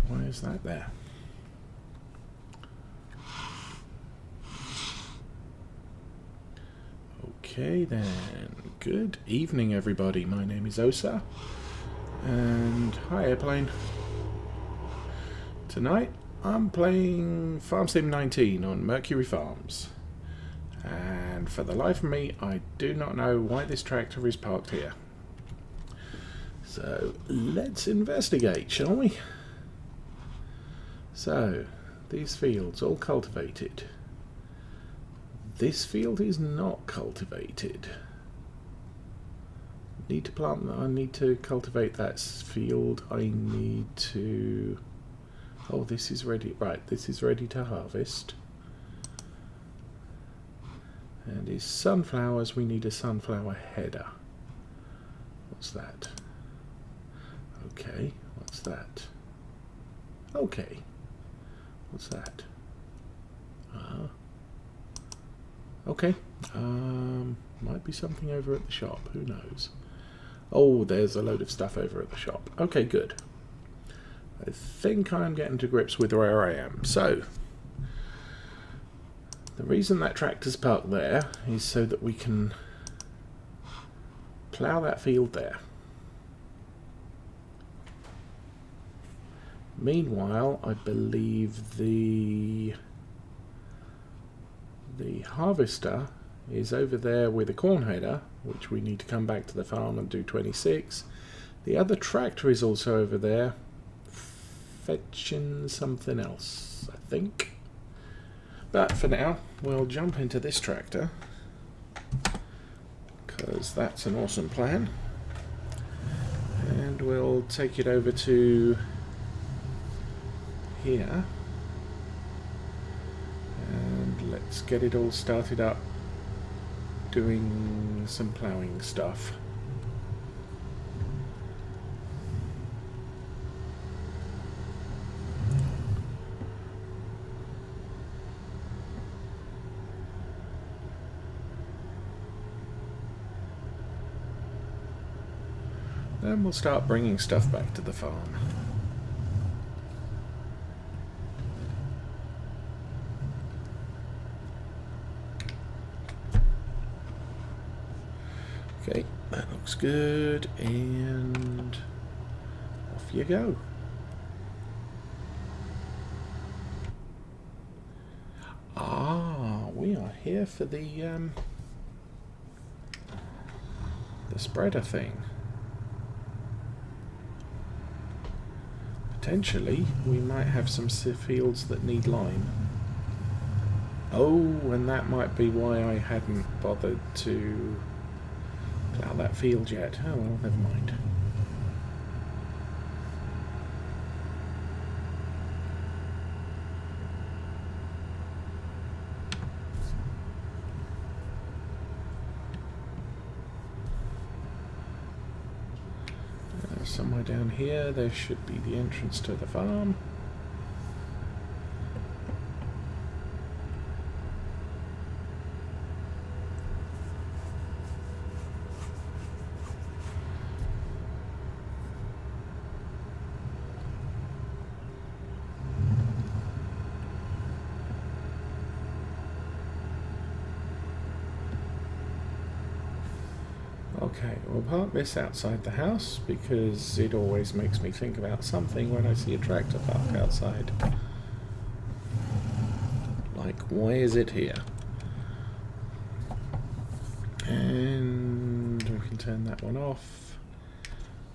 Why is that there? Okay then. Good evening, everybody. My name is Osa. And hi, Airplane. Tonight I'm playing Farm Sim 19 on Mercury Farms. And for the life of me, I do not know why this tractor is parked here. So let's investigate, shall we? So, these fields all cultivated. This field is not cultivated. I need to cultivate that field. I need to... Oh, this is ready. Right, this is ready to harvest. And is sunflowers, we need a sunflower header. What's that? Okay, what's that? Okay. What's that? Okay. Might be something over at the shop. Who knows? Oh, there's a load of stuff over at the shop. Okay, good. I think I'm getting to grips with where I am. So, the reason that tractor's parked there is so that we can plough that field there. Meanwhile, I believe the harvester is over there with a corn header, which we need to come back to the farm and do 26. The other tractor is also over there, fetching something else, I think. But for now, we'll jump into this tractor, because that's an awesome plan. And we'll take it over to here. And let's get it all started up doing some ploughing stuff. Then we'll start bringing stuff back to the farm. Okay, that looks good, and off you go. Ah, we are here for the spreader thing. Potentially, we might have some fields that need lime. Oh, and that might be why I hadn't bothered to plough that field yet. Oh well, never mind. Somewhere down here there should be the entrance to the farm. Okay, we'll park this outside the house because it always makes me think about something when I see a tractor park outside. Like, why is it here? And we can turn that one off.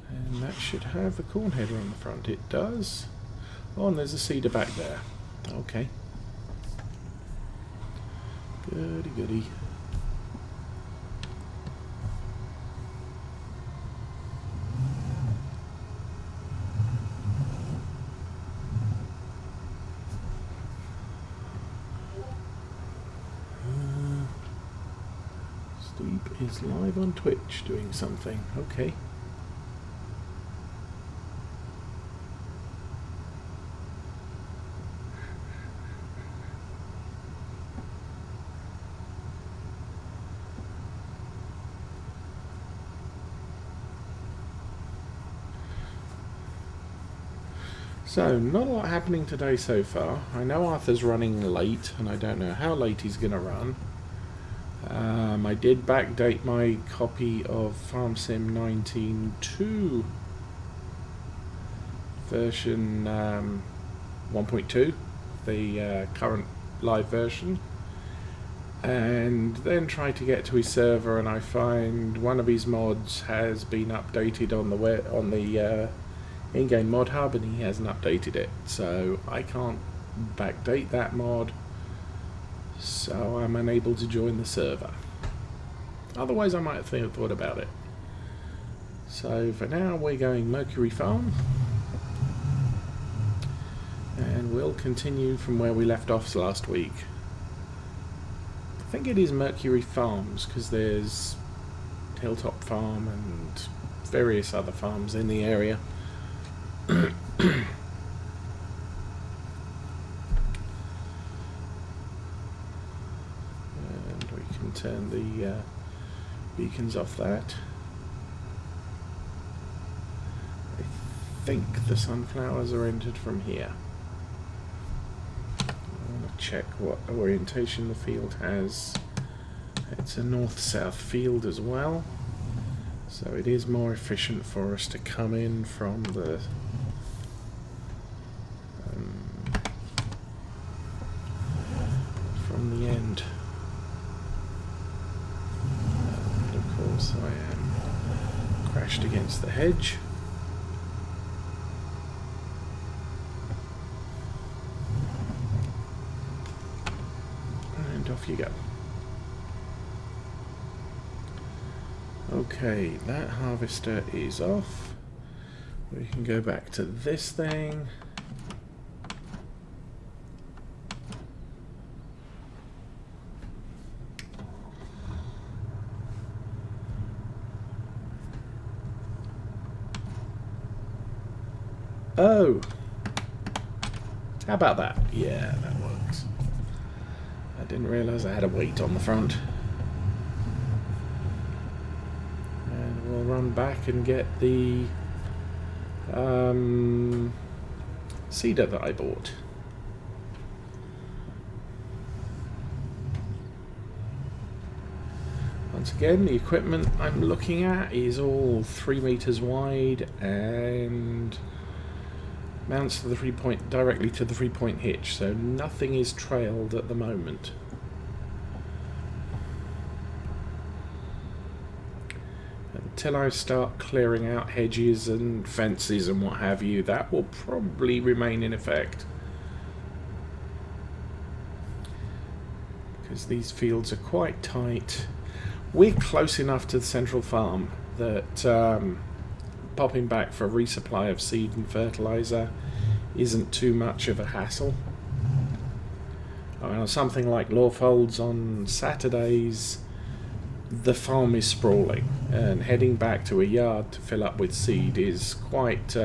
And that should have a corn header on the front. It does. Oh, and there's a cedar back there. Okay. Goody goody. Is live on Twitch doing something. Okay. So, not a lot happening today so far. I know Arthur's running late, and I don't know how late he's going to run. I did backdate my copy of Farm Sim 19.2 version 1.2, the current live version, and then try to get to his server, and I find one of his mods has been updated on the in-game mod hub, and he hasn't updated it, so I can't backdate that mod, so I'm unable to join the server. Otherwise I might have thought about it. So for now we're going Mercury Farm, and we'll continue from where we left off last week. I think it is Mercury Farms because there's Hilltop Farm and various other farms in the area. And we can turn the beacons off that. I think the sunflowers are entered from here. I want to check what orientation the field has. It's a north-south field as well, so it is more efficient for us to come in from the end. And of course I am crashed against the hedge. And off you go. Okay, that harvester is off. We can go back to this thing. Oh, how about that? Yeah, that works. I didn't realise I had a weight on the front. And we'll run back and get the cedar that I bought. Once again, the equipment I'm looking at is all 3 meters wide and mounts to the directly to the 3-point hitch, so nothing is trailed at the moment. Until I start clearing out hedges and fences and what have you, that will probably remain in effect. Because these fields are quite tight. We're close enough to the central farm that popping back for a resupply of seed and fertilizer isn't too much of a hassle. Something like Lawfolds on Saturdays, the farm is sprawling, and heading back to a yard to fill up with seed is quite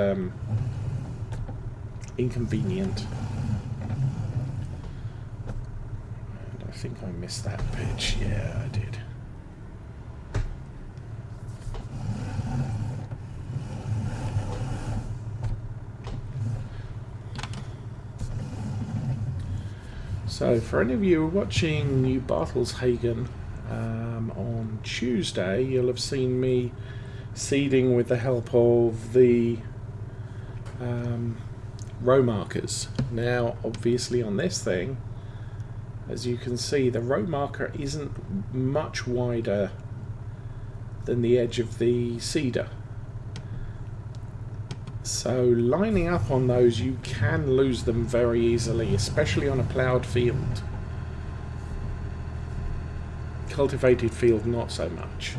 inconvenient. And I think I missed that pitch. Yeah, I did. So, for any of you watching New Bartleshagen on Tuesday, you'll have seen me seeding with the help of the row markers. Now, obviously on this thing, as you can see, the row marker isn't much wider than the edge of the cedar. So lining up on those, you can lose them very easily, especially on a ploughed field. Cultivated field, not so much.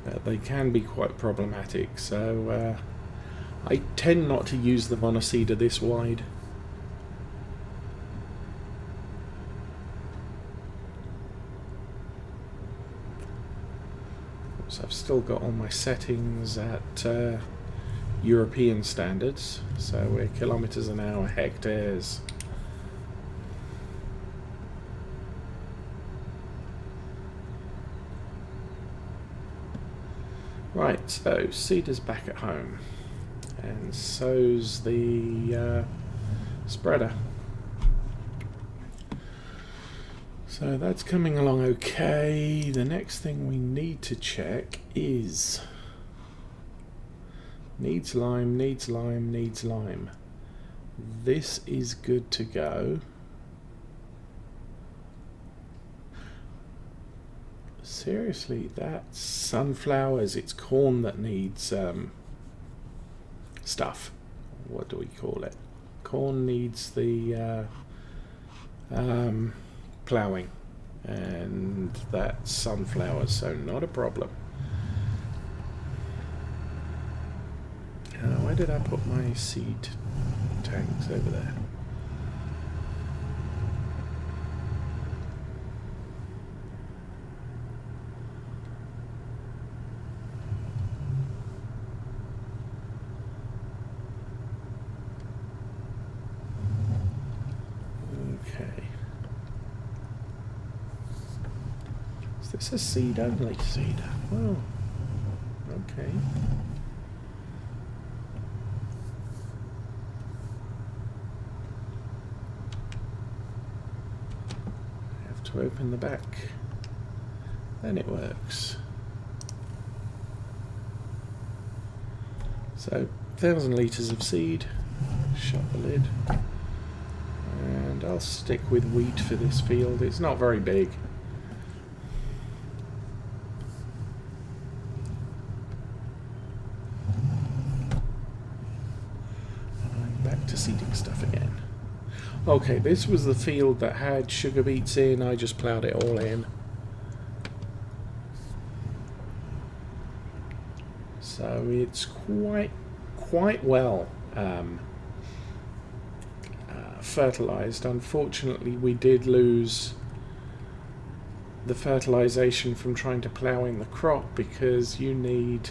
But they can be quite problematic, so I tend not to use them on a cedar this wide. So I've still got all my settings at European standards, so we're kilometres an hour, hectares. Right, so Cedar's back at home, and so's the spreader. So that's coming along okay. The next thing we need to check is needs lime, needs lime, needs lime. This is good to go. Seriously, that's sunflowers. It's corn that needs stuff. What do we call it? Corn needs the ploughing, and that's sunflowers, so not a problem. Where did I put my seed tanks? Over there. Is this a seed only seeder? Oh, okay. I have to open the back. Then it works. So, 1,000 litres of seed. Shut the lid. And I'll stick with wheat for this field. It's not very big. To seeding stuff again. Okay, this was the field that had sugar beets in. I just ploughed it all in. So it's quite well fertilized. Unfortunately, we did lose the fertilization from trying to plough in the crop, because you need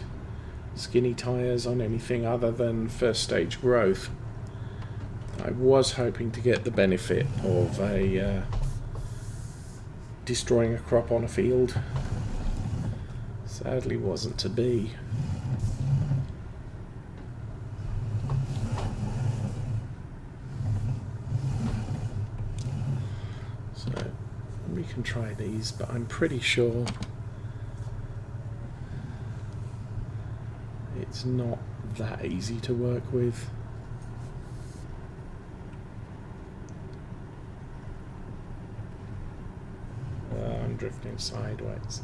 skinny tires on anything other than first stage growth. I was hoping to get the benefit of destroying a crop on a field. Sadly, wasn't to be. So we can try these, but I'm pretty sure it's not that easy to work with. Drifting sideways.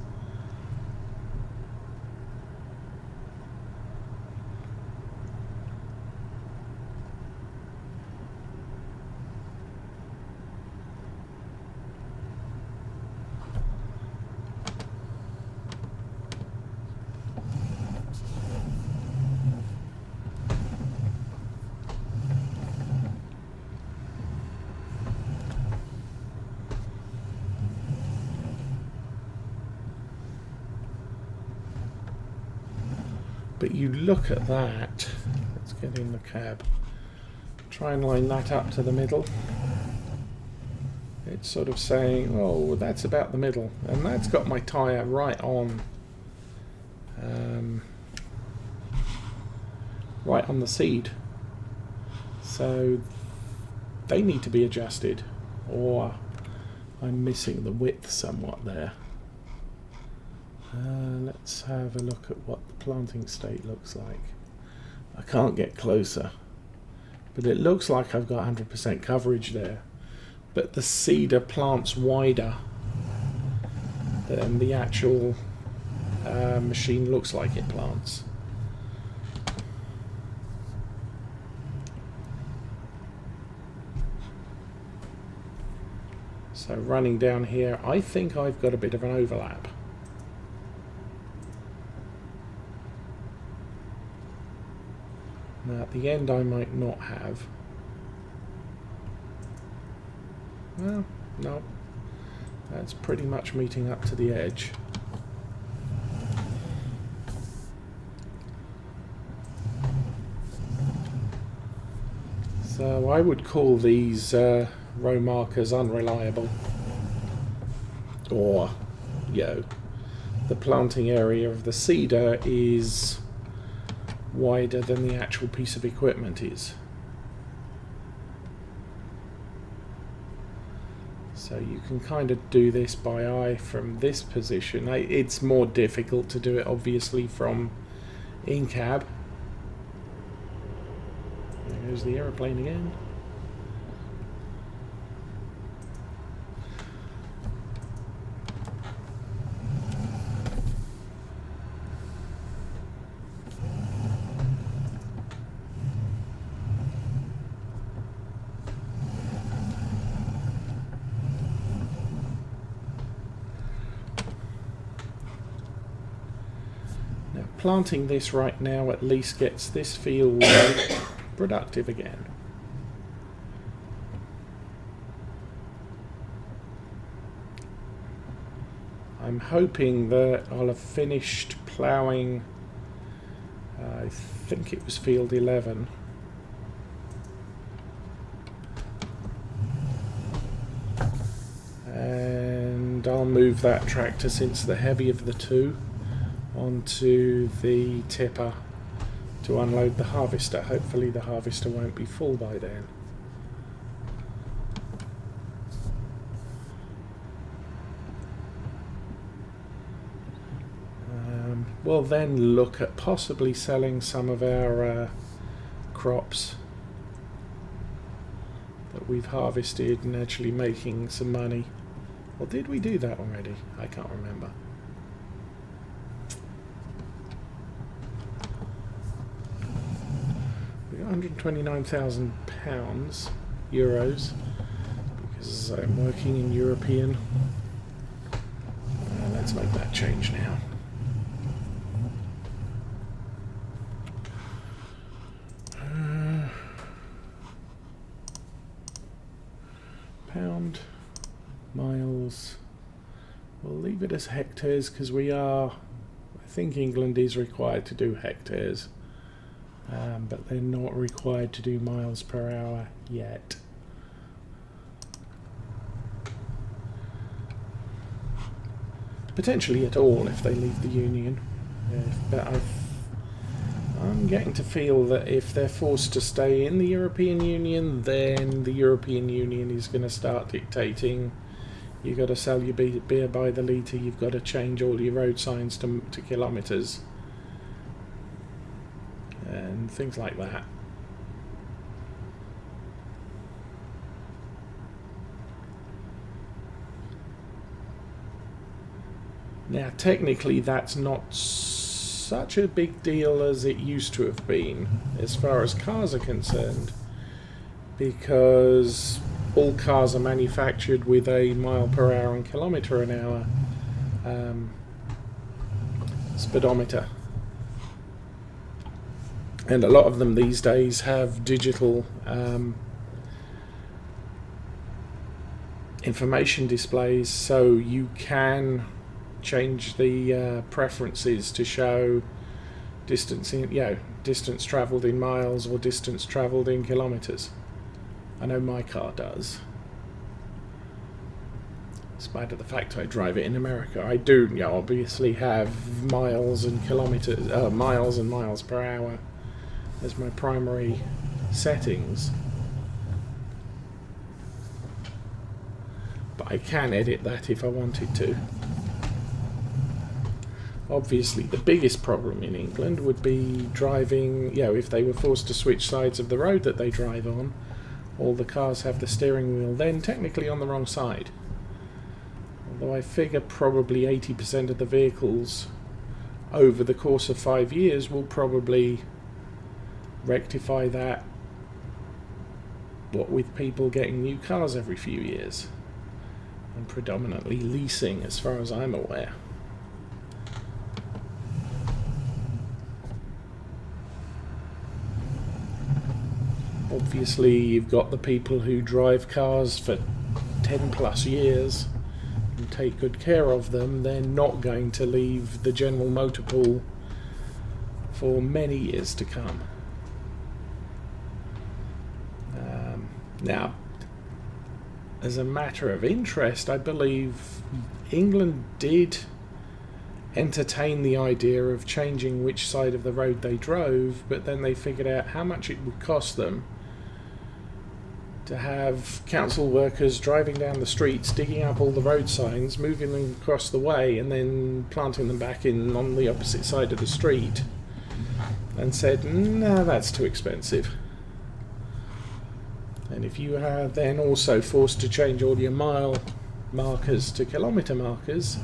But you look at that, let's get in the cab, try and line that up to the middle. It's sort of saying, oh, that's about the middle, and that's got my tyre right on the seed. So they need to be adjusted, or I'm missing the width somewhat there. Let's have a look at what the planting state looks like. I can't get closer, but it looks like I've got 100% coverage there. But the seeder plants wider than the actual machine looks like it plants. So running down here, I think I've got a bit of an overlap. Now at the end I might not have. Well, no. That's pretty much meeting up to the edge. So I would call these row markers unreliable. Or, the planting area of the seeder is wider than the actual piece of equipment is. So you can kind of do this by eye from this position. It's more difficult to do it obviously from in-cab. There goes the aeroplane again. Planting this right now at least gets this field productive again. I'm hoping that I'll have finished ploughing, I think it was field 11. And I'll move that tractor, since the heavy of the two, onto the tipper to unload the harvester. Hopefully the harvester won't be full by then. We'll then look at possibly selling some of our crops that we've harvested and actually making some money. Or did we do that already? I can't remember. £129,000 euros, because I'm working in European. Let's make that change now. Pound, miles. We'll leave it as hectares because I think England is required to do hectares. But they're not required to do miles per hour yet. Potentially at all if they leave the Union. But I'm getting to feel that if they're forced to stay in the European Union, then the European Union is going to start dictating, you've got to sell your beer by the litre, you've got to change all your road signs to kilometres. And things like that. Now, technically, that's not such a big deal as it used to have been, as far as cars are concerned, because all cars are manufactured with a mile per hour and kilometre an hour speedometer. And a lot of them these days have digital information displays, so you can change the preferences to show distance travelled in miles or distance travelled in kilometres. I know my car does. Despite the fact I drive it in America, I do obviously have miles and kilometres, miles and miles per hour as my primary settings, but I can edit that if I wanted to. Obviously the biggest problem in England would be driving, if they were forced to switch sides of the road that they drive on, all the cars have the steering wheel then technically on the wrong side. Although I figure probably 80% of the vehicles over the course of 5 years will probably rectify that, what with people getting new cars every few years, and predominantly leasing as far as I'm aware. Obviously you've got the people who drive cars for 10 plus years and take good care of them. They're not going to leave the general motor pool for many years to come. Now, as a matter of interest, I believe England did entertain the idea of changing which side of the road they drove, but then they figured out how much it would cost them to have council workers driving down the streets, digging up all the road signs, moving them across the way, and then planting them back in on the opposite side of the street, and said, no, that's too expensive. And if you are then also forced to change all your mile markers to kilometre markers,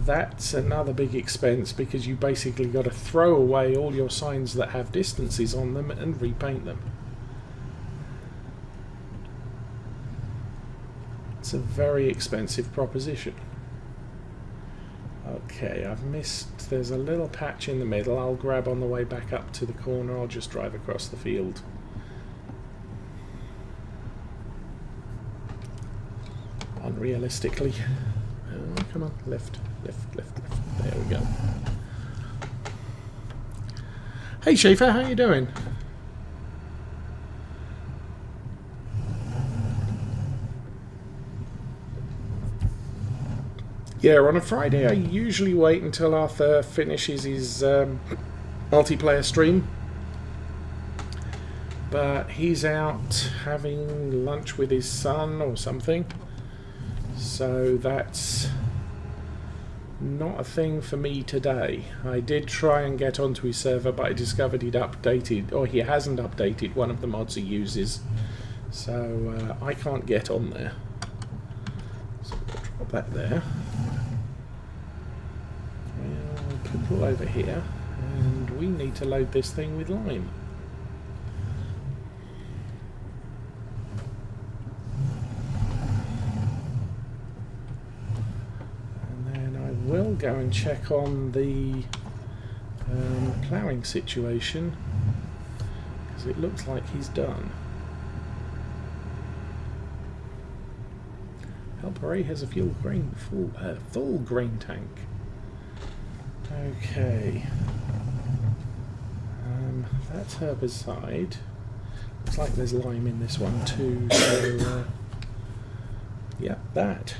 that's another big expense, because you basically got to throw away all your signs that have distances on them and repaint them. It's a very expensive proposition. Okay, I've missed, there's a little patch in the middle. I'll grab on the way back up to the corner. I'll just drive across the field. Unrealistically. Oh, come on, left. There we go. Hey Schaefer, how you doing? Yeah, on a Friday I usually wait until Arthur finishes his multiplayer stream. But he's out having lunch with his son or something. So that's not a thing for me today. I did try and get onto his server, but I discovered he'd updated, or he hasn't updated one of the mods he uses. So I can't get on there. So we'll drop that there. We'll pull over here, and we need to load this thing with lime. We'll go and check on the ploughing situation, because it looks like he's done. Helper A has a full grain tank. Okay, that's herbicide. Looks like there's lime in this one too. So yeah, that.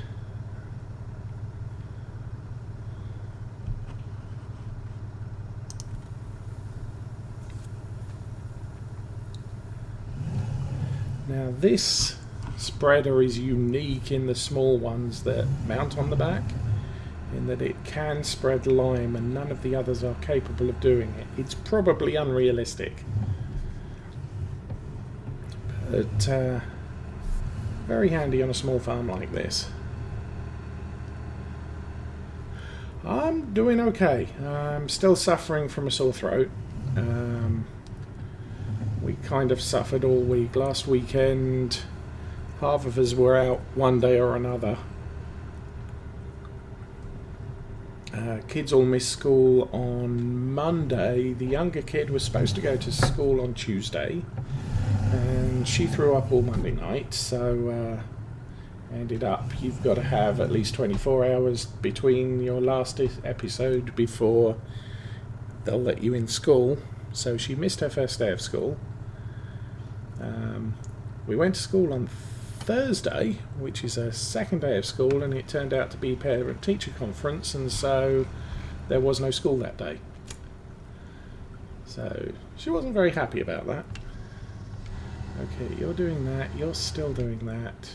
Now this spreader is unique in the small ones that mount on the back, in that it can spread lime and none of the others are capable of doing it. It's probably unrealistic, but very handy on a small farm like this. I'm doing okay. I'm still suffering from a sore throat. We kind of suffered all week. Last weekend, half of us were out one day or another. Kids all missed school on Monday. The younger kid was supposed to go to school on Tuesday, and she threw up all Monday night, so ended up you've got to have at least 24 hours between your last episode before they'll let you in school. So she missed her first day of school. We went to school on Thursday, which is her second day of school, and it turned out to be parent-teacher conference, and so there was no school that day. So she wasn't very happy about that. Okay, you're doing that, you're still doing that.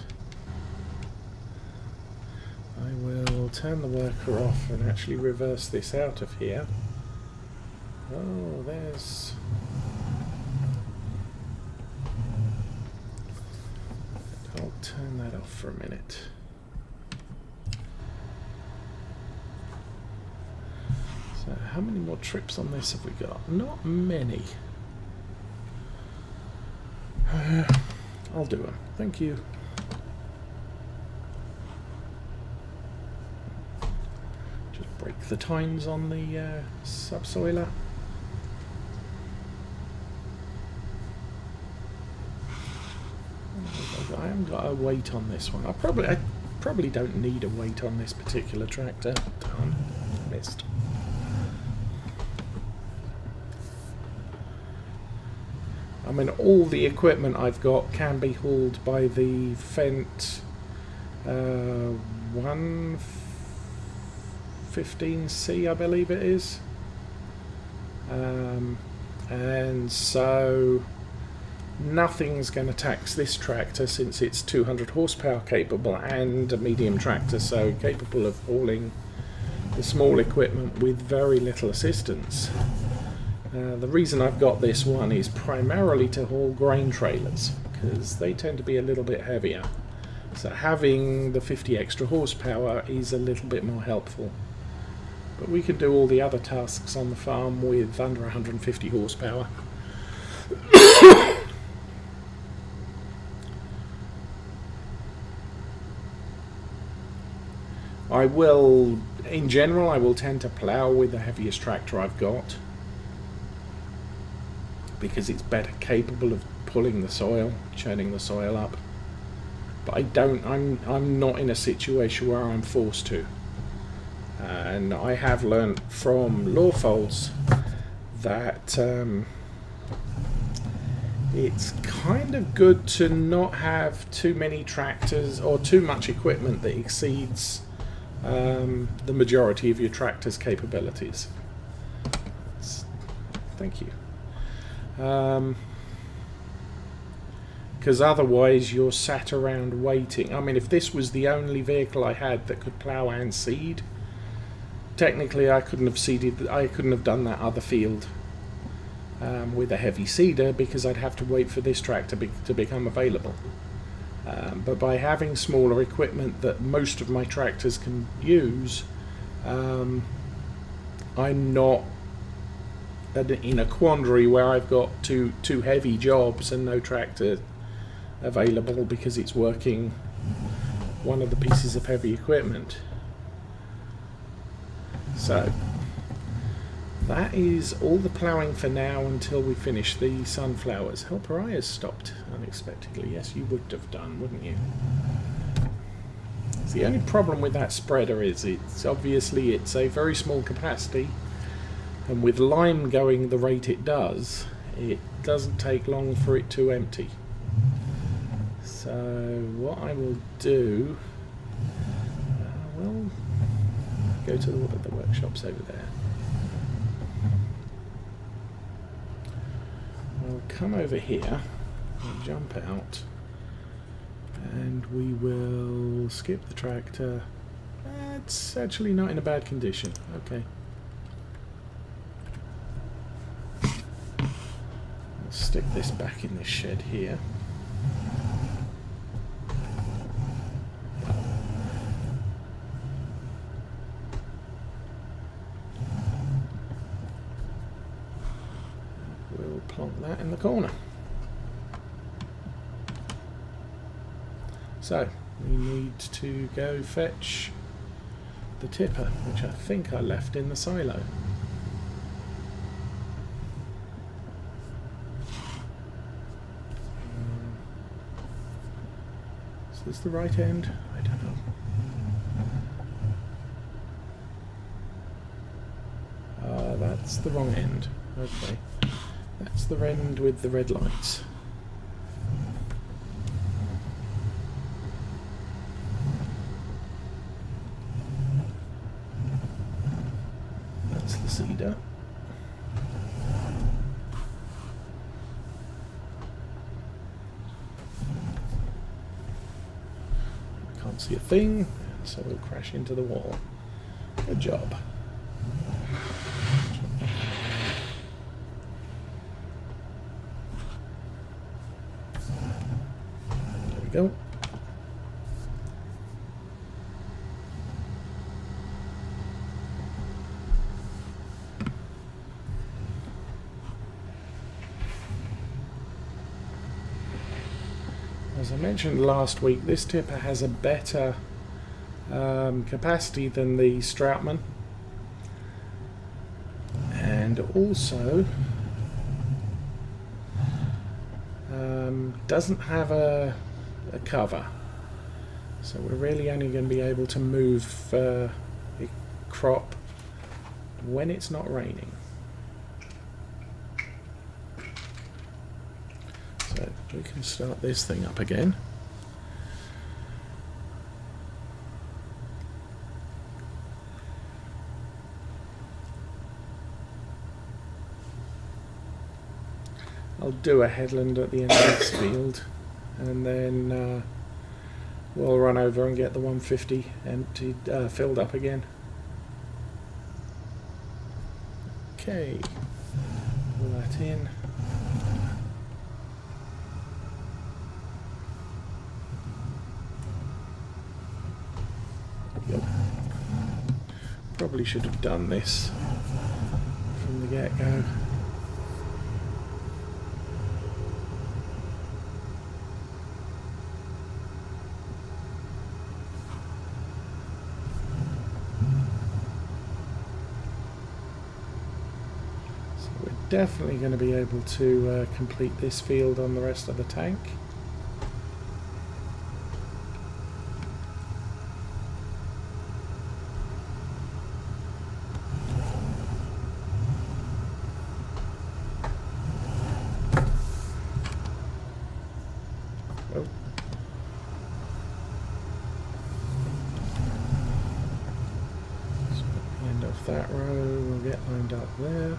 I will turn the worker off and actually reverse this out of here. Oh, there's... I'll turn that off for a minute. So how many more trips on this have we got? Not many. I'll do them. Thank you. Just break the tines on the subsoiler. I haven't got a weight on this one. I probably don't need a weight on this particular tractor. Darn, missed. I mean, all the equipment I've got can be hauled by the Fendt 150 15C, I believe it is. And so nothing's going to tax this tractor since it's 200 horsepower capable and a medium tractor, so capable of hauling the small equipment with very little assistance. The reason I've got this one is primarily to haul grain trailers, because they tend to be a little bit heavier. So having the 50 extra horsepower is a little bit more helpful. But we can do all the other tasks on the farm with under 150 horsepower. In general, I will tend to plough with the heaviest tractor I've got, because it's better capable of pulling the soil, churning the soil up. But I'm not in a situation where I'm forced to. And I have learnt from Lawfolds that it's kind of good to not have too many tractors or too much equipment that exceeds the majority of your tractor's capabilities. Thank you. Because otherwise you're sat around waiting. I mean, if this was the only vehicle I had that could plough and seed, technically I couldn't have seeded. I couldn't have done that other field with a heavy seeder, because I'd have to wait for this tractor to become available. But by having smaller equipment that most of my tractors can use, I'm not in a quandary where I've got two heavy jobs and no tractor available because it's working one of the pieces of heavy equipment. So that is all the ploughing for now until we finish the sunflowers. Helper I has stopped unexpectedly. Yes, you would have done, wouldn't you? So the only problem with that spreader is it's a very small capacity, and with lime going the rate it doesn't take long for it to empty. So what I will do, well, go to the workshops over there. I'll come over here and jump out, and we will skip the tractor. It's actually not in a bad condition. Okay. I'll stick this back in this shed here. We'll plonk that in the corner. So we need to go fetch the tipper, which I think I left in the silo. Is this the right end? I don't know. That's the wrong end. Okay. That's the end with the red lights. That's the cedar. I can't see a thing, so we'll crash into the wall. Good job. There we go. As I mentioned last week, this tipper has a better capacity than the Stroutman, and also doesn't have a cover, so we're really only going to be able to move the crop when it's not raining. So we can start this thing up again. I'll do a headland at the end of this field, and then we'll run over and get the 150 emptied, filled up again. Okay, pull that in. Yep. Probably should have done this from the get-go. Definitely going to be able to complete this field on the rest of the tank. Oh. So at the end of that row, we'll get lined up there.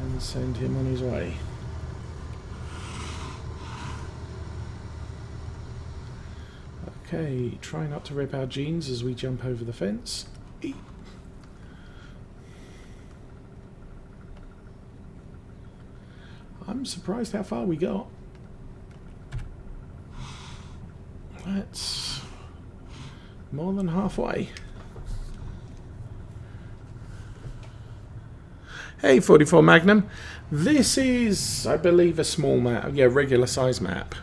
And send him on his way. Okay, try not to rip our jeans as we jump over the fence. I'm surprised how far we got. That's more than halfway. Hey, 44 Magnum. This is, I believe, a small map. Yeah, regular size map.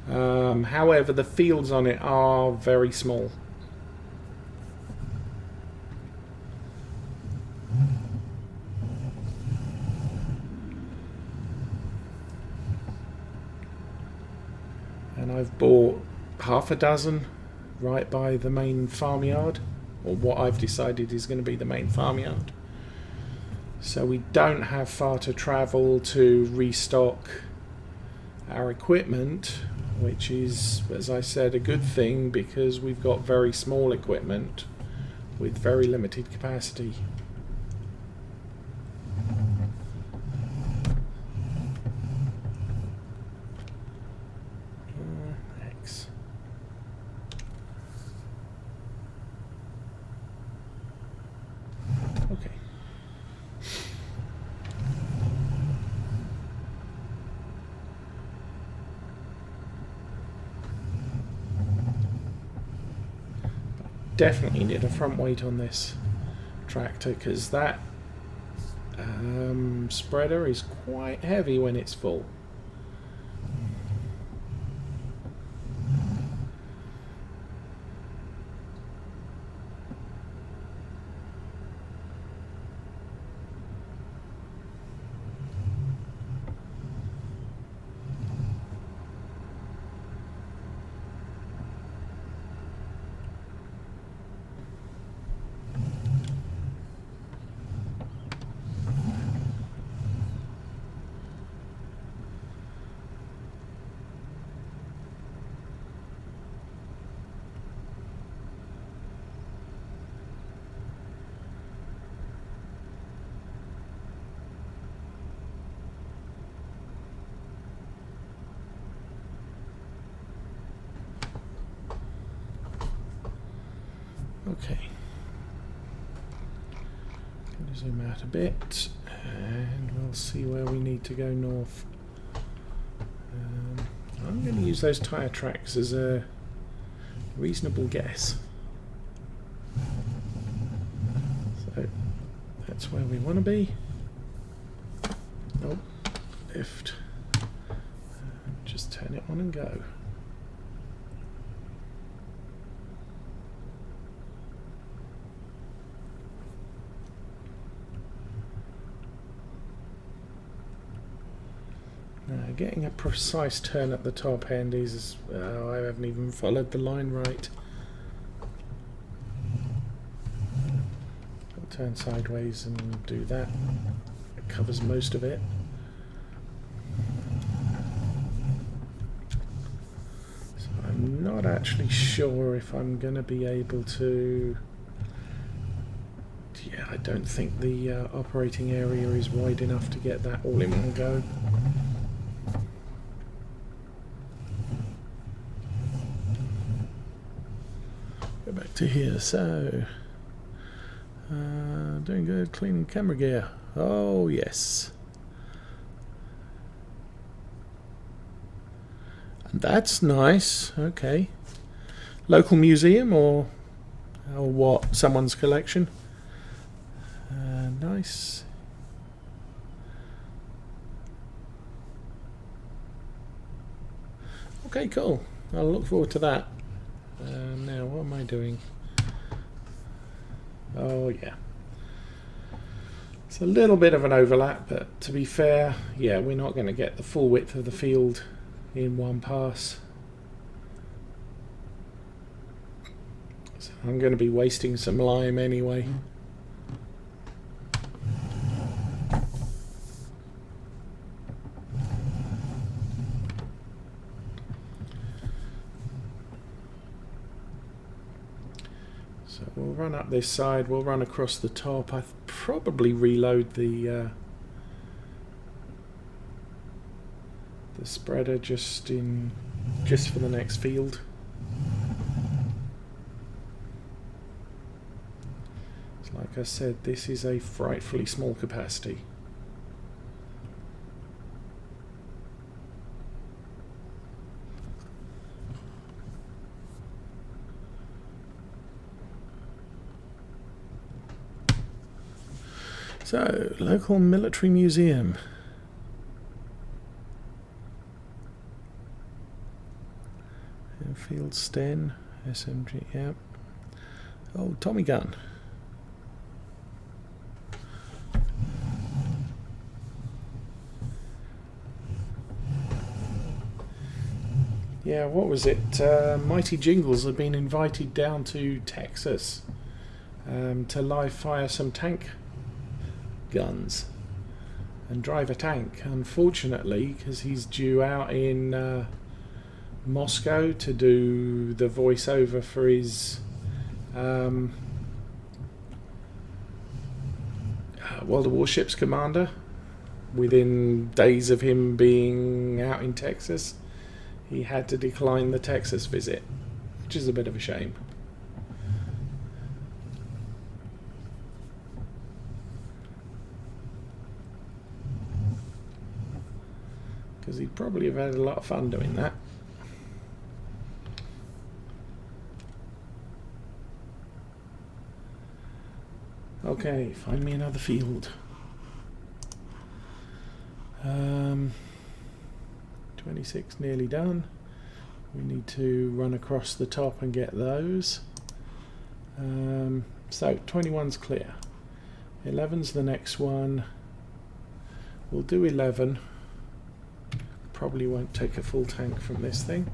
However, the fields on it are very small. And I've bought half a dozen right by the main farmyard, or what I've decided is going to be the main farmyard. So we don't have far to travel to restock our equipment, which is, as I said, a good thing because we've got very small equipment with very limited capacity. X. Okay. Definitely need a front weight on this tractor because that spreader is quite heavy when it's full. Okay, going to zoom out a bit and we'll see where we need to go north. I'm going to use those tyre tracks as a reasonable guess. So that's where we want to be. Nope, lift. Just turn it on and go. Getting a precise turn at the top end is... I haven't even followed the line right. I'll turn sideways and do that. It covers most of it. So I'm not actually sure if I'm going to be able to... Yeah, I don't think the operating area is wide enough to get that all in one go. Go back to here. So, doing good, cleaning camera gear. Oh yes. And that's nice. Okay. Local museum or what? Someone's collection. Nice. Okay, cool. I'll look forward to that. Now, what am I doing? Oh, yeah. It's a little bit of an overlap, but to be fair, yeah, we're not going to get the full width of the field in one pass. So I'm going to be wasting some lime anyway. So we'll run up this side, we'll run across the top. I'll probably reload the spreader just for the next field. So like I said, this is a frightfully small capacity. So, local military museum. Enfield Sten, SMG, yeah. Oh, Tommy gun. Yeah, what was it? Mighty Jingles have been invited down to Texas to live fire some tank guns and drive a tank. Unfortunately, because he's due out in Moscow to do the voiceover for his World of Warships commander within days of him being out in Texas, he had to decline the Texas visit, which is a bit of a shame. Because he'd probably have had a lot of fun doing that. Okay, find me another field. 26 nearly done. We need to run across the top and get those. So 21's clear. 11's the next one. We'll do 11. Probably won't take a full tank from this thing.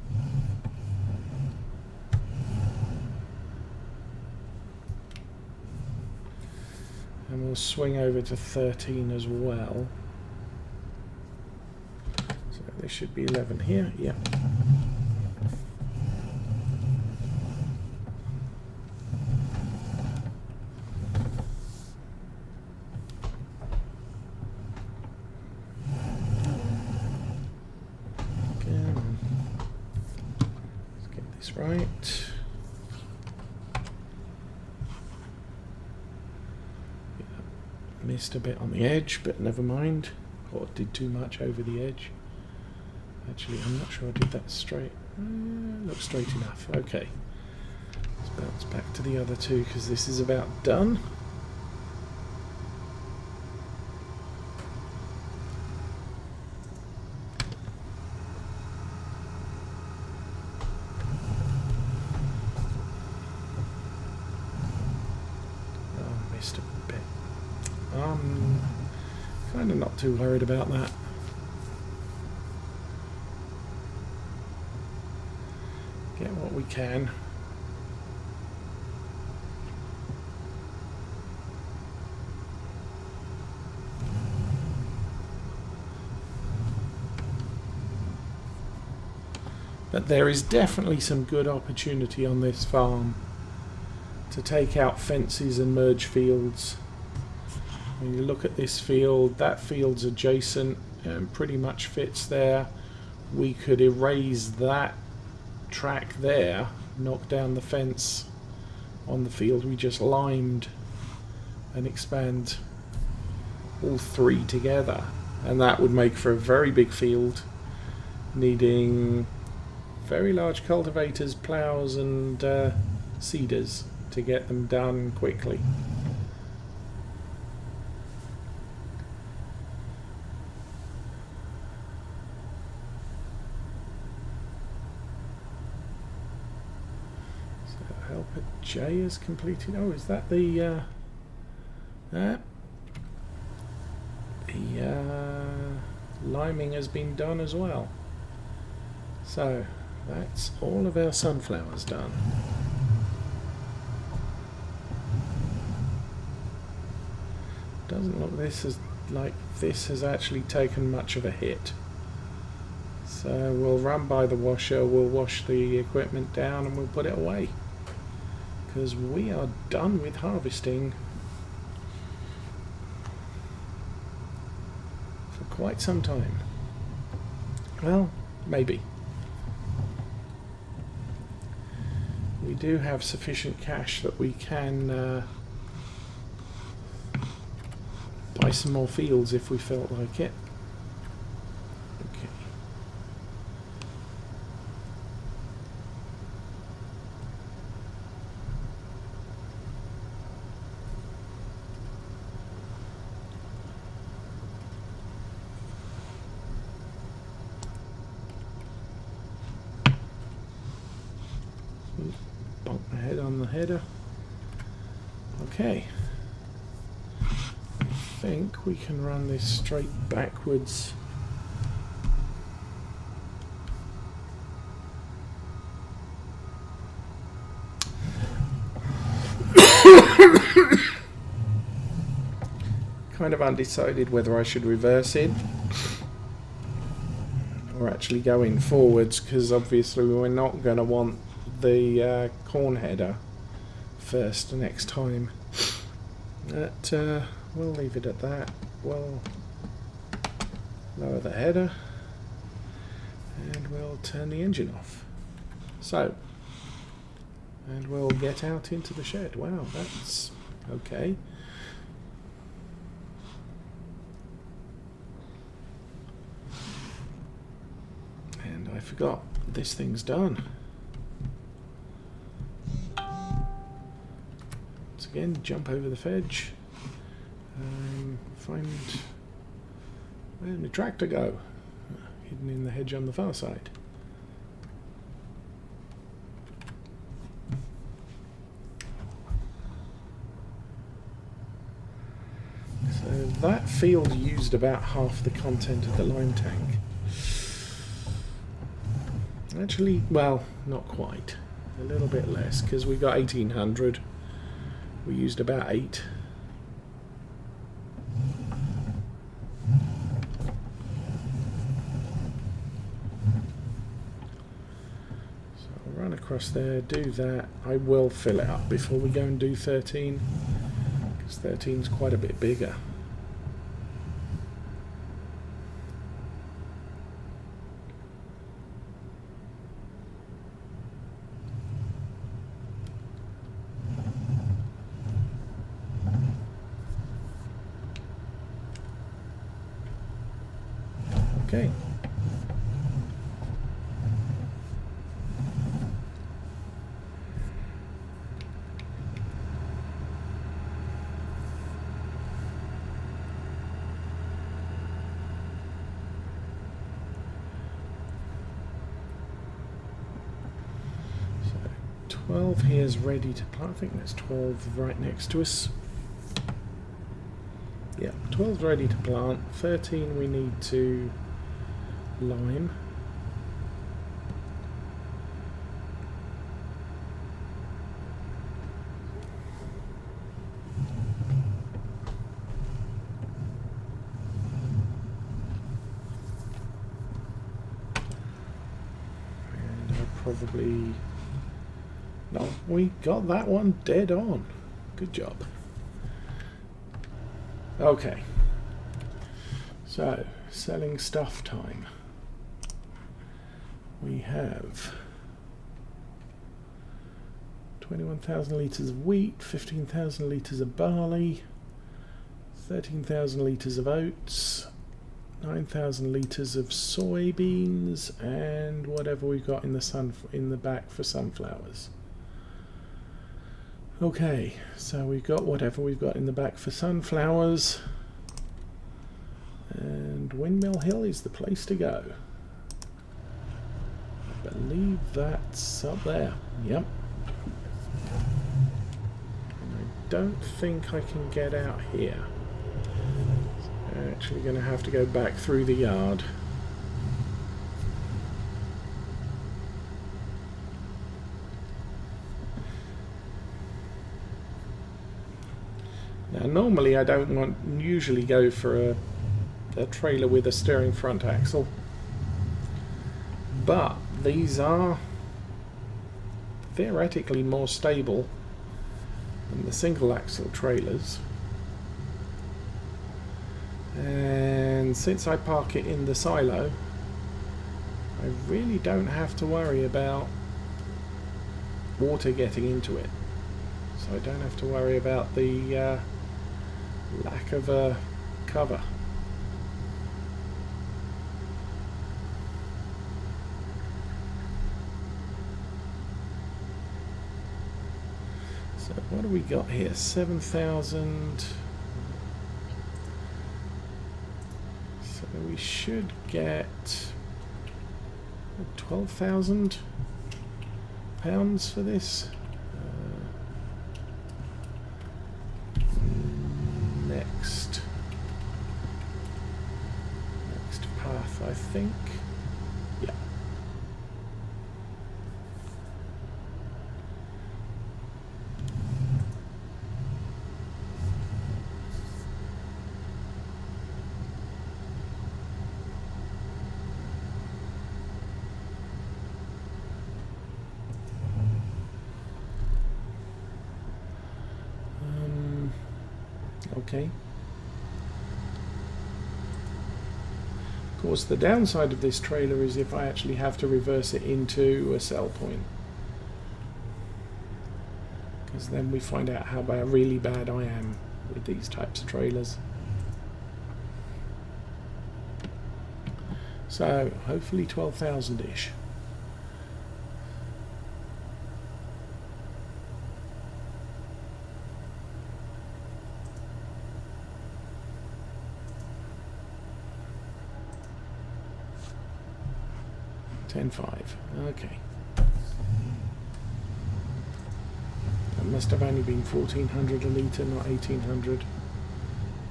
And we'll swing over to 13 as well. So there should be 11 here, yeah. Again, let's get this right. Missed a bit on the edge, but never mind. Or did too much over the edge. Actually, I'm not sure I did that straight. Looks straight enough. Okay. Let's bounce back to the other two because this is about done. Oh, missed a bit. Kind of not too worried about that. Get what we can. But there is definitely some good opportunity on this farm to take out fences and merge fields. When you look at this field, that field's adjacent and pretty much fits there. We could erase that track there, knock down the fence on the field we just limed, and expand all three together, and that would make for a very big field needing very large cultivators, plows and seeders to get them done quickly. Helper J is completed. Oh, is that the liming has been done as well. So that's all of our sunflowers done. Doesn't look like this has actually taken much of a hit. So we'll run by the washer, we'll wash the equipment down and we'll put it away, because we are done with harvesting for quite some time. Well, maybe. We do have sufficient cash that we can buy some more fields if we felt like it. Okay. Bump my head on the header. Okay. I think we can run this straight backwards. Kind of undecided whether I should reverse it or actually going forwards, because obviously we're not going to want the corn header first next time. But we'll leave it at that. We'll lower the header and we'll turn the engine off. So, and we'll get out into the shed. Wow, that's okay. And I forgot, this thing's done. Once again, jump over the fedge. Find where did the tractor go? Hidden in the hedge on the far side. So that field used about half the content of the lime tank. Actually, well, not quite. A little bit less, because we got 1800. We used about 8. Across there, do that. I will fill it up before we go and do 13, because 13 is quite a bit bigger. Okay. So 12 here is ready to plant. I think there's 12 right next to us. Yeah, 12 ready to plant. 13 we need to lime. And I probably... No, we got that one dead on. Good job. Okay. So, selling stuff time. We have 21,000 litres of wheat, 15,000 litres of barley, 13,000 litres of oats, 9,000 litres of soybeans, and whatever we've got in the back for sunflowers. Okay, so we've got whatever we've got in the back for sunflowers, and Windmill Hill is the place to go. I believe that's up there. Yep. And I don't think I can get out here. So I'm actually going to have to go back through the yard. Now normally I don't usually go for a trailer with a steering front axle, but these are theoretically more stable than the single axle trailers, and since I park it in the silo, I really don't have to worry about water getting into it, so I don't have to worry about the lack of a cover. So what do we got here? 7,000. So we should get 12,000 pounds for this. Next path, I think. Yeah. Okay. Of course, the downside of this trailer is if I actually have to reverse it into a sell point, because then we find out how really bad I am with these types of trailers. So hopefully 12,000-ish. $10.5. Okay. That must have only been 1,400 a litre, not 1,800.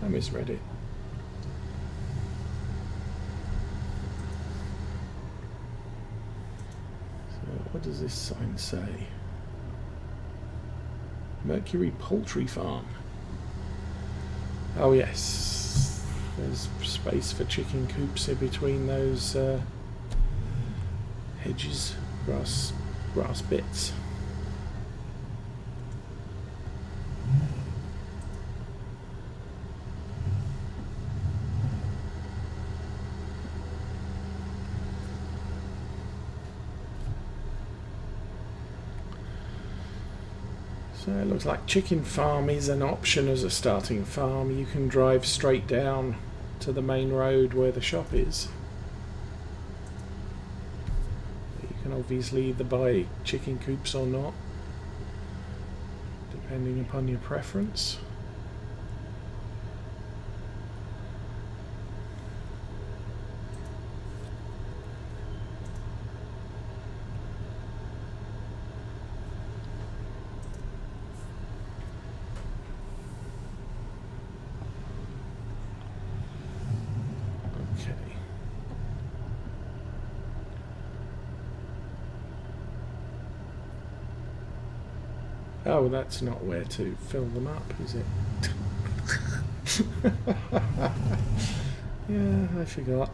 I misread it. So what does this sign say? Mercury Poultry Farm. Oh yes. There's space for chicken coops in between those hedges, grass bits. So it looks like chicken farm is an option as a starting farm. You can drive straight down to the main road where the shop is. Obviously either buy chicken coops or not, depending upon your preference. Oh, that's not where to fill them up, is it? Yeah, I forgot.